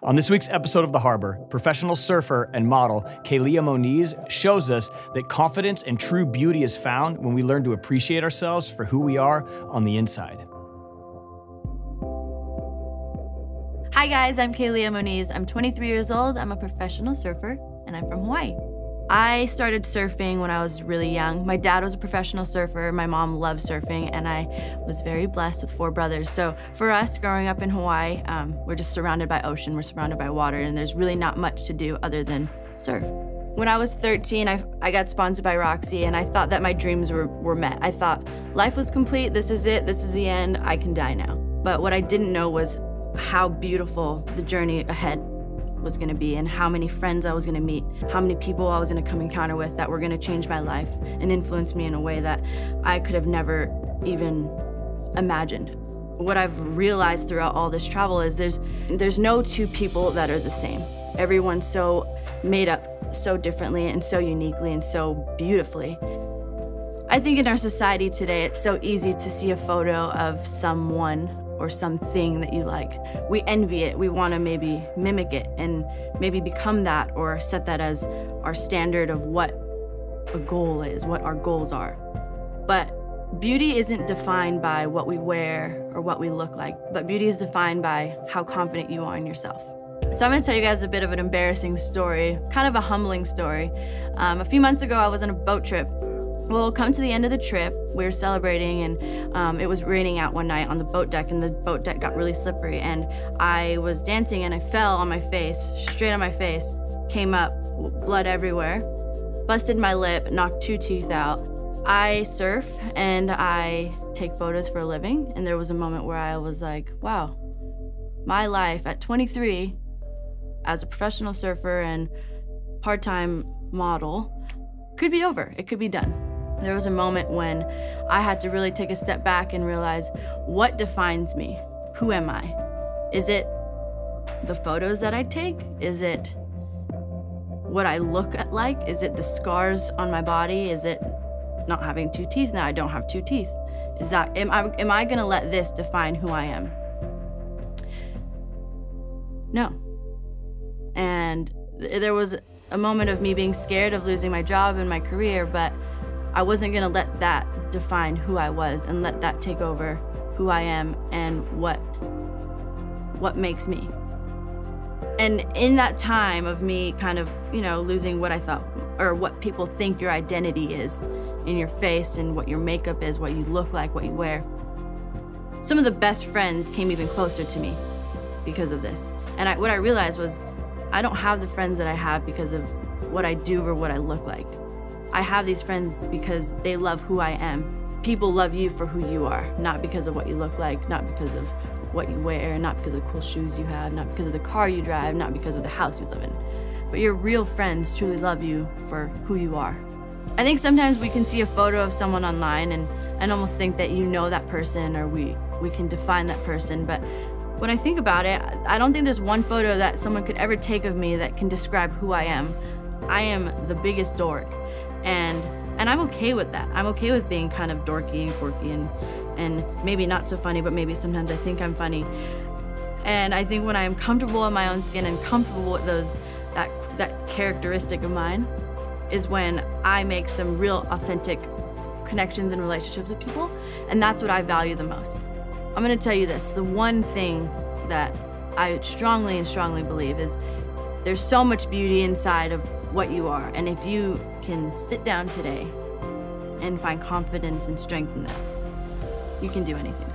On this week's episode of The Harbor, professional surfer and model Kaylia Moniz shows us that confidence and true beauty is found when we learn to appreciate ourselves for who we are on the inside. Hi guys, I'm Kaylia Moniz. I'm 23 years old, I'm a professional surfer, and I'm from Hawaii. I started surfing when I was really young. My dad was a professional surfer, my mom loved surfing, and I was very blessed with 4 brothers. So for us, growing up in Hawaii, we're just surrounded by ocean, we're surrounded by water, and there's really not much to do other than surf. When I was 13, I got sponsored by Roxy, and I thought that my dreams were met. I thought life was complete, this is it, this is the end, I can die now. But what I didn't know was how beautiful the journey ahead was gonna be and how many friends I was gonna meet, how many people I was gonna come encounter with that were gonna change my life and influence me in a way that I could have never even imagined. What I've realized throughout all this travel is there's no 2 people that are the same. Everyone's so made up so differently and so uniquely and so beautifully. I think in our society today, it's so easy to see a photo of someone or something that you like. We envy it, we wanna maybe mimic it and maybe become that or set that as our standard of what a goal is, what our goals are. But beauty isn't defined by what we wear or what we look like, but beauty is defined by how confident you are in yourself. So I'm gonna tell you guys a bit of an embarrassing story, kind of a humbling story. A few months ago, I was on a boat trip. Well, come to the end of the trip, we were celebrating and it was raining out one night on the boat deck and the boat deck got really slippery and I was dancing and I fell on my face, straight on my face, came up, blood everywhere, busted my lip, knocked 2 teeth out. I surf and I take photos for a living, and there was a moment where I was like, wow, my life at 23 as a professional surfer and part-time model could be over, it could be done. There was a moment when I had to really take a step back and realize what defines me? Who am I? Is it the photos that I take? Is it what I look like? Is it the scars on my body? Is it not having 2 teeth now? I don't have 2 teeth. Is that, am I gonna let this define who I am? No. And there was a moment of me being scared of losing my job and my career, but I wasn't gonna let that define who I was and let that take over who I am and what makes me. And in that time of me kind of, losing what I thought, or what people think your identity is in your face and what your makeup is, what you look like, what you wear, some of the best friends came even closer to me because of this. And what I realized was I don't have the friends that I have because of what I do or what I look like. I have these friends because they love who I am. People love you for who you are, not because of what you look like, not because of what you wear, not because of the cool shoes you have, not because of the car you drive, not because of the house you live in. But your real friends truly love you for who you are. I think sometimes we can see a photo of someone online and almost think that you know that person or we can define that person, but when I think about it, I don't think there's one photo that someone could ever take of me that can describe who I am. I am the biggest dork. And I'm okay with that. I'm okay with being kind of dorky and quirky and maybe not so funny, but maybe sometimes I think I'm funny. And I think when I am comfortable in my own skin and comfortable with that characteristic of mine is when I make some real authentic connections and relationships with people, and that's what I value the most. I'm gonna tell you this, the one thing that I strongly believe is there's so much beauty inside of what you are, and if you can sit down today and find confidence and strength in that, you can do anything.